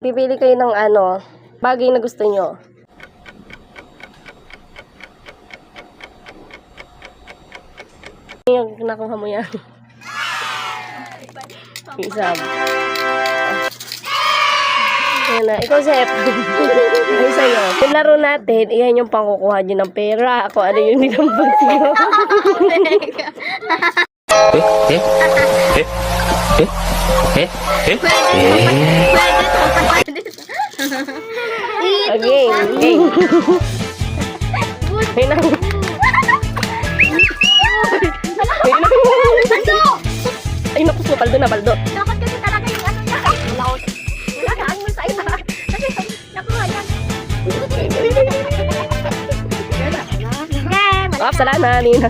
Pipili kayo ng ano, bagay na gusto nyo. Yung nakuha mo yan. Isa. Yan na. Ikaw, Sep. Ay, sa'yo. Yung laro natin, iyan yung pangkukuha nyo ng pera. Kung ano yung nilambot nyo. Okay. Ay, na. Ay, naku, paldo na, paldo. Dapat kasi talaga yung ano niya. Wala ka, ano sa isa. Kasi nakuha yan. Game! Ops, sala na, Nina.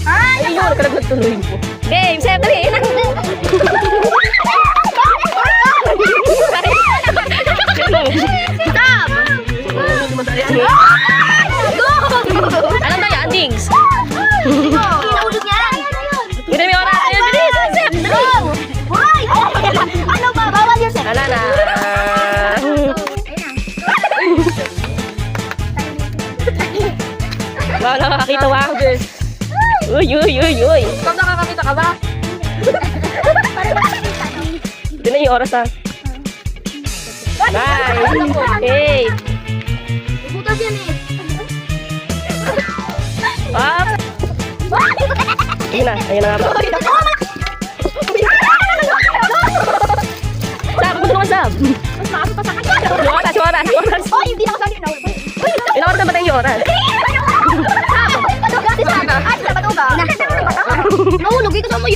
Ay, yun, nagtuloy mo. Game, Sep, dali. Stop! Alam tayo, Andings. Inulog yan. Hindi may oras. Ayun, bilis, Sep. Hoy! Ano ba? Bawal yun, Sep. Ala na. Wow, nakakakita wa. Uy. Ikaw nakakakita ka ba? Ito na yung oras ha. Bye. Hey. Butas yan eh. Up. Ayun na nga ba. Sab, buto naman Sab. Mas maaso pa sa kanya. Yung oras. Hoy, hindi ako sali. Ilang oras na ba tayo yung oras? Patuga, di sana. Ay, sila patuga. Nahulog, ikaw sa mo.